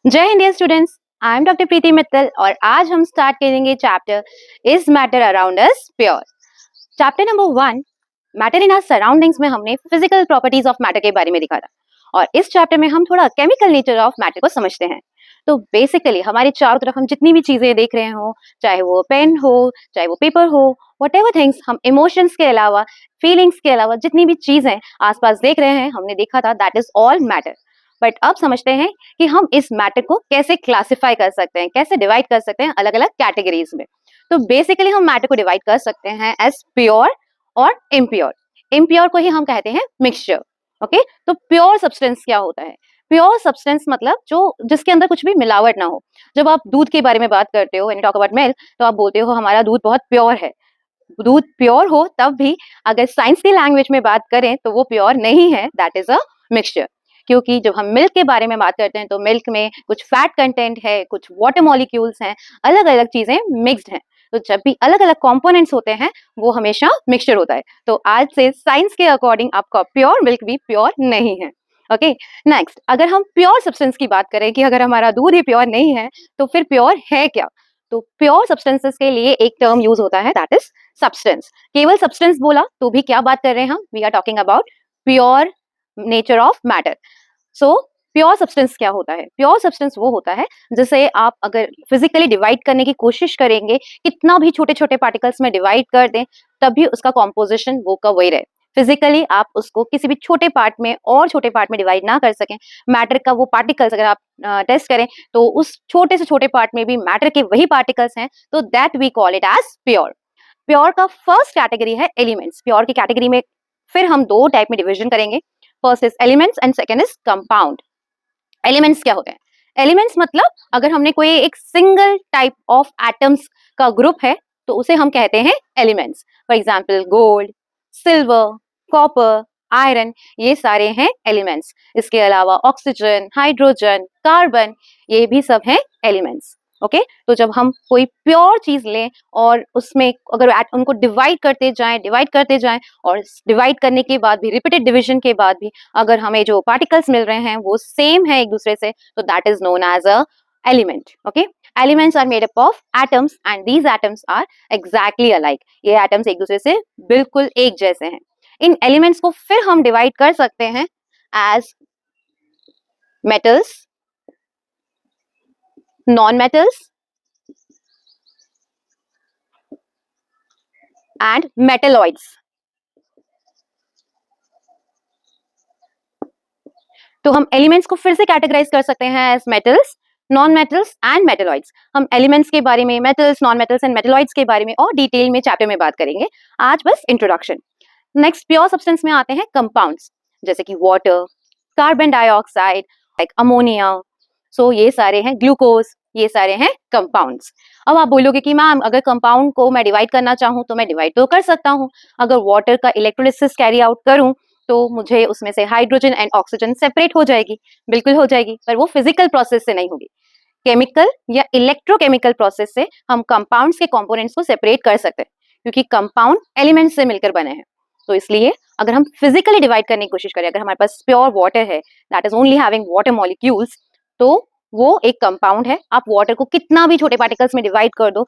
जय हिंद students, I am doctor Preeti Mittal और आज हम स्टार्ट करेंगे chapter is matter around us pure. Chapter number 1 matter in our surroundings में हमने फिजिकल प्रॉपर्टीज ऑफ मैटर के बारे में देखा था और इस चैप्टर में हम थोड़ा केमिकल नेचर ऑफ मैटर को समझते हैं। तो बेसिकली हमारे चारों तरफ हम जितनी भी चीजें देख रहे हो, चाहे वो पेन हो, चाहे वो पेपर हो, व्हाटएवर थिंग्स, हम इमोशंस के अलावा, फीलिंग्स के अलावा जितनी भी चीजें आसपास देख रहे हैं, हमने देखा था that is all matter. But अब समझते हैं कि हम इस मैटर को कैसे क्लासिफाई कर सकते हैं, कैसे डिवाइड कर सकते हैं अलग अलग कैटेगरीज में। तो बेसिकली हम मैटर को डिवाइड कर सकते हैं एज प्योर और इम्प्योर। इम्प्योर को ही हम कहते हैं मिक्सचर। ओके, तो प्योर सब्सटेंस क्या होता है? प्योर सब्सटेंस मतलब जो जिसके अंदर कुछ भी मिलावट ना हो। जब आप दूध के बारे में बात करते हो, when you talk about milk, तो आप बोलते हो हमारा दूध बहुत प्योर है। दूध प्योर हो तब भी अगर साइंस की लैंग्वेज में बात करें तो वो प्योर नहीं है, दैट इज अ मिक्सचर। क्योंकि जब हम मिल्क के बारे में बात करते हैं तो मिल्क में कुछ फैट कंटेंट है, कुछ वाटर मॉलिक्यूल्स हैं, अलग अलग चीजें मिक्स्ड हैं। तो जब भी अलग अलग कंपोनेंट्स होते हैं वो हमेशा मिक्सचर होता है। तो आज से साइंस के अकॉर्डिंग आपका प्योर मिल्क भी प्योर नहीं है। ओके, नेक्स्ट, अगर हम प्योर सब्सटेंस की बात करें कि अगर हमारा दूध ही प्योर नहीं है तो फिर प्योर है क्या? तो प्योर सब्सटेंसेस के लिए एक टर्म यूज होता है, दैट इज सब्सटेंस। केवल सब्सटेंस बोला तो भी क्या बात कर रहे हैं हम? We are talking about pure nature of matter. So pure substance क्या होता है? प्योर सब्सटेंस वो होता है जिसे आप अगर फिजिकली डिवाइड करने की कोशिश करेंगे, कितना भी छोटे छोटे पार्टिकल्स में डिवाइड कर दें, तब भी उसका कॉम्पोजिशन वो का वही रहे। फिजिकली आप उसको किसी भी छोटे पार्ट में और छोटे पार्ट में डिवाइड ना कर सकें, मैटर का वो पार्टिकल्स अगर आप टेस्ट करें तो उस छोटे से छोटे पार्ट में भी मैटर के वही पार्टिकल्स हैं, तो that we call it as pure. Pure का फर्स्ट कैटेगरी है एलिमेंट्स। प्योर की कैटेगरी में फिर हम दो टाइप में डिवीजन करेंगे, first is elements and second is compound. Elements क्या होते हैं? एलिमेंट्स मतलब अगर हमने कोई एक सिंगल टाइप ऑफ एटम्स का ग्रुप है तो उसे हम कहते हैं elements. For example gold, silver, copper, iron, ये सारे हैं एलिमेंट्स। इसके अलावा ऑक्सीजन, हाइड्रोजन, कार्बन, ये भी सब हैं एलिमेंट्स। ओके, तो जब हम कोई प्योर चीज लें और उसमें अगर उनको डिवाइड करते जाएं और डिवाइड करने के बाद भी, रिपीटेड डिवीजन के बाद भी अगर हमें जो पार्टिकल्स मिल रहे हैं वो सेम है एक दूसरे से, तो that is known as a element. Okay, elements are made up of atoms and these atoms are exactly alike. ये एटम्स एक दूसरे से बिल्कुल एक जैसे हैं। इन एलिमेंट्स को फिर हम डिवाइड कर सकते हैं as metals, non metals and metalloids. तो हम एलिमेंट्स को फिर से कैटेगराइज कर सकते हैं as metals, non metals and metalloids. हम एलिमेंट्स के बारे में, metals, non metals and metalloids के बारे में और डिटेल में चैप्टर में बात करेंगे। आज बस इंट्रोडक्शन। नेक्स्ट, प्योर सब्सटेंस में आते हैं कंपाउंड्स, जैसे कि water, carbon dioxide, like ammonia. So ये सारे हैं ग्लूकोज, ये सारे हैं कंपाउंड्स। अब आप बोलोगे कि मैम अगर कंपाउंड को मैं डिवाइड करना चाहूँ तो मैं डिवाइड तो कर सकता हूँ। अगर वाटर का इलेक्ट्रोलिसिस कैरी आउट करूँ तो मुझे उसमें से हाइड्रोजन एंड ऑक्सीजन सेपरेट हो जाएगी। बिल्कुल हो जाएगी, पर वो फिजिकल प्रोसेस से नहीं होगी। केमिकल या इलेक्ट्रोकेमिकल प्रोसेस से हम कंपाउंड्स के कंपोनेंट्स को सेपरेट कर सकते हैं, क्योंकि कंपाउंड एलिमेंट्स से मिलकर बने हैं। तो इसलिए अगर हम फिजिकली डिवाइड करने की कोशिश करें, अगर हमारे पास प्योर वाटर है that is only having water molecules, तो वो एक कंपाउंड है। आप वाटर को कितना भी छोटे पार्टिकल्स में डिवाइड कर दो,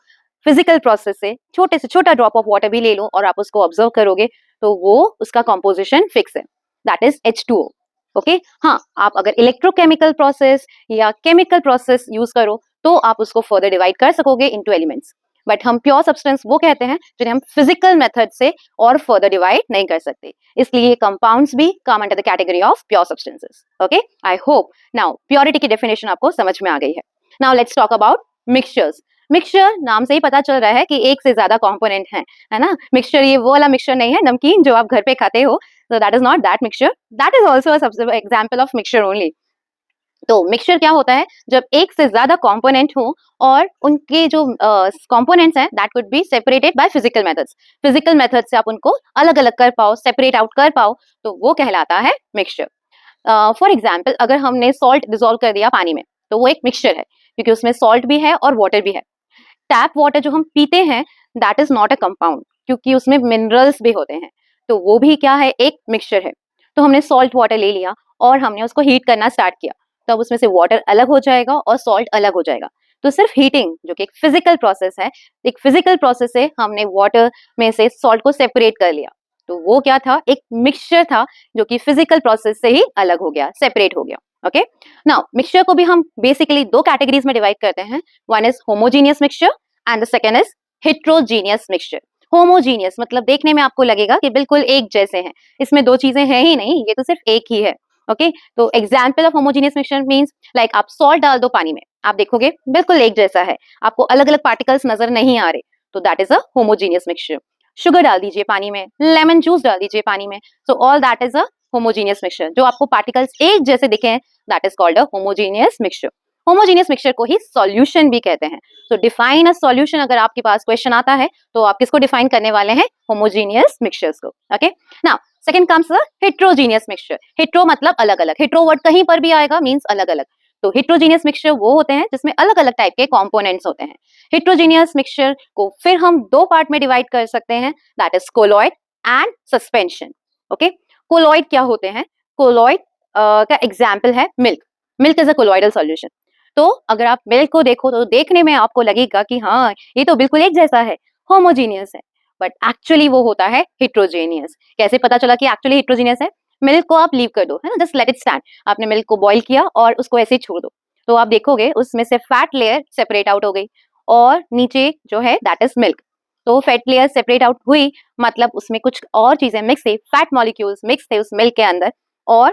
फिजिकल प्रोसेस से छोटे से छोटा ड्रॉप ऑफ वाटर भी ले लो और आप उसको ऑब्जर्व करोगे तो वो उसका कॉम्पोजिशन फिक्स है, दैट इज H2O। ओके, हाँ, आप अगर इलेक्ट्रोकेमिकल प्रोसेस या केमिकल प्रोसेस यूज करो तो आप उसको फर्दर डिवाइड कर सकोगे इनटू एलिमेंट्स। बट हम प्योर सब्सटेंस वो कहते हैं जिन्हें हम फिजिकल मेथड से और फर्दर डिवाइड नहीं कर सकते, इसलिए कंपाउंड्स भी come under the category of pure substances. Okay, I hope now purity की डेफिनेशन आपको समझ में आ गई है। Now let's talk about mixtures. Mixture नाम से ही पता चल रहा है कि एक से ज्यादा कंपोनेंट है ना। मिक्सचर ये वो वाला मिक्सचर नहीं है नमकीन जो आप घर पे खाते हो, so that is not that mixture, that is also a example of mixture only। तो मिक्सचर क्या होता है? जब एक से ज्यादा कंपोनेंट हो और उनके जो कंपोनेंट्स हैं that could be separated by physical methods. Physical method से आप उनको अलग अलग कर पाओ, सेपरेट आउट कर पाओ, तो वो कहलाता है मिक्सचर। फॉर एग्जाम्पल, अगर हमने सॉल्ट डिसॉल्व कर दिया पानी में तो वो एक मिक्सचर है, क्योंकि उसमें सॉल्ट भी है और वाटर भी है। टैप वाटर जो हम पीते हैं that is not a compound, क्योंकि उसमें मिनरल्स भी होते हैं, तो वो भी क्या है? एक मिक्सचर है। तो हमने सॉल्ट वाटर ले लिया और हमने उसको हीट करना स्टार्ट किया, तब उसमें से वाटर अलग हो जाएगा और सॉल्ट अलग हो जाएगा। तो सिर्फ हीटिंग जो कि एक फिजिकल प्रोसेस है, एक फिजिकल प्रोसेस से हमने वाटर में से सॉल्ट को सेपरेट कर लिया। तो वो क्या था, एक मिक्सचर था जो कि फिजिकल प्रोसेस से ही अलग हो गया, सेपरेट हो गया। ओके, नाउ मिक्सचर को भी हम बेसिकली दो कैटेगरीज में डिवाइड करते हैं। One is homogeneous mixture and the second is heterogeneous mixture. Homogeneous मतलब देखने में आपको लगेगा कि बिल्कुल एक जैसे हैं, इसमें दो चीजें हैं ही नहीं, ये तो सिर्फ एक ही है। ओके, तो example of homogeneous mixture means like आप सॉल्ट डाल दो पानी में, आप देखोगे बिल्कुल एक जैसा है, आपको अलग अलग पार्टिकल्स नजर नहीं आ रहे, तो that is a homogeneous mixture. Sugar डाल दीजिए पानी में, लेमन जूस डाल दीजिए पानी में, so all that is a homogeneous mixture. जो आपको पार्टिकल्स एक जैसे दिखे हैं, that is called a homogeneous mixture. Homogeneous mixture को ही सॉल्यूशन भी कहते हैं। तो डिफाइन अ सॉल्यूशन, अगर आपके पास क्वेश्चन आता है तो आप किसको डिफाइन करने वाले हैं, होमोजीनियस मिक्सचर्स को। Okay, now second comes the heterogeneous mixture. Hetero मतलब अलग अलग, हेट्रो वर्ड कहीं पर भी आएगा मींस अलग अलग। तो हेट्रोजीनियस मिक्सचर वो होते हैं जिसमें अलग अलग टाइप के कंपोनेंट्स होते हैं। हेट्रोजीनियस मिक्सचर को फिर हम दो पार्ट में डिवाइड कर सकते हैं, that is colloid and suspension. Okay, colloid क्या होते हैं, कोलॉइड का एग्जाम्पल है milk. Milk is a colloidal solution. तो अगर आप मिल्क को देखो तो देखने में आपको लगेगा कि हाँ ये तो बिल्कुल एक जैसा है, होमोजीनियस है, बट एक्चुअली वो होता है हेट्रोजीनियस। कैसे पता चला कि एक्चुअली हेट्रोजीनियस है, मिल्क को आप लीव कर दो, है ना, जस्ट लेट इट स्टैंड। आपने मिल्क को बॉईल किया और उसको ऐसे ही छोड़ दो, तो आप देखोगे उसमें से फैट लेयर सेपरेट आउट हो गई और नीचे जो है दैट इज मिल्क। तो फैट लेयर सेपरेट आउट हुई मतलब उसमें कुछ और चीजें मिक्स थे, फैट मॉलिक्यूल्स मिक्स थे उस मिल्क के अंदर, और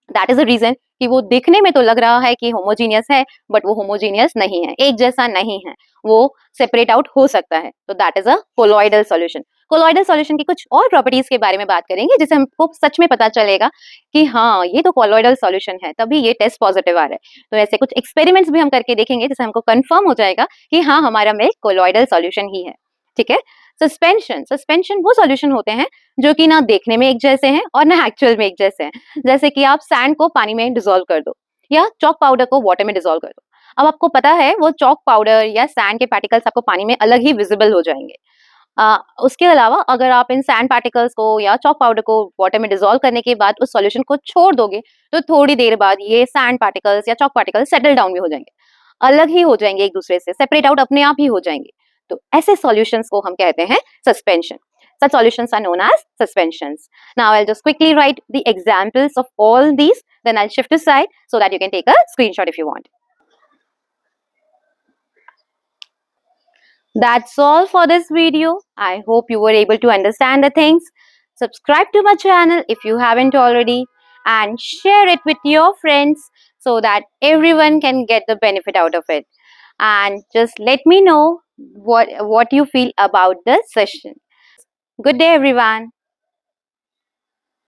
दैट इज अ रीजन कि वो दिखने में तो लग रहा है कि होमोजीनियस है, बट वो होमोजीनियस नहीं है, एक जैसा नहीं है, वो सेपरेट आउट हो सकता है। तो that is a colloidal solution. Colloidal solution की कुछ और प्रॉपर्टीज के बारे में बात करेंगे जिससे हमको सच में पता चलेगा कि हाँ ये तो कोलॉइडल सॉल्यूशन है, तभी ये टेस्ट पॉजिटिव आ रहा है। तो ऐसे कुछ एक्सपेरिमेंट्स भी हम करके देखेंगे जिससे हमको कंफर्म हो जाएगा कि हाँ हमारा मिल्क कोलॉइडल सॉल्यूशन ही है। ठीक है, सस्पेंशन, सस्पेंशन वो सॉल्यूशन होते हैं जो कि ना देखने में एक जैसे हैं और ना एक्चुअल में एक जैसे हैं। जैसे कि आप सैंड को पानी में डिसॉल्व कर दो या चॉक पाउडर को वाटर में डिसॉल्व कर दो। अब आपको पता है वो चॉक पाउडर या सैंड के पार्टिकल्स आपको पानी में अलग ही विजिबल हो जाएंगे। उसके अलावा अगर आप इन सैंड पार्टिकल्स को या चॉक पाउडर को वाटर में डिसॉल्व करने के बाद उस सॉल्यूशन को छोड़ दोगे तो थोड़ी देर बाद ये सैंड पार्टिकल्स या चॉक पार्टिकल्स सेटल डाउन भी हो जाएंगे, अलग ही हो जाएंगे, एक दूसरे से सेपरेट आउट अपने आप ही हो जाएंगे। तो ऐसे सॉल्यूशंस को हम कहते हैं suspension. Such solutions are known as suspensions. Now I'll just quickly write the examples of all these, then I'll shift aside so that you can take a screenshot if you want. That's all for this video. I hope you were able to understand the things. Subscribe to my channel if you haven't already and share it with your friends so that everyone can get the benefit out of it. And just let me know what you feel about the session. Good day everyone.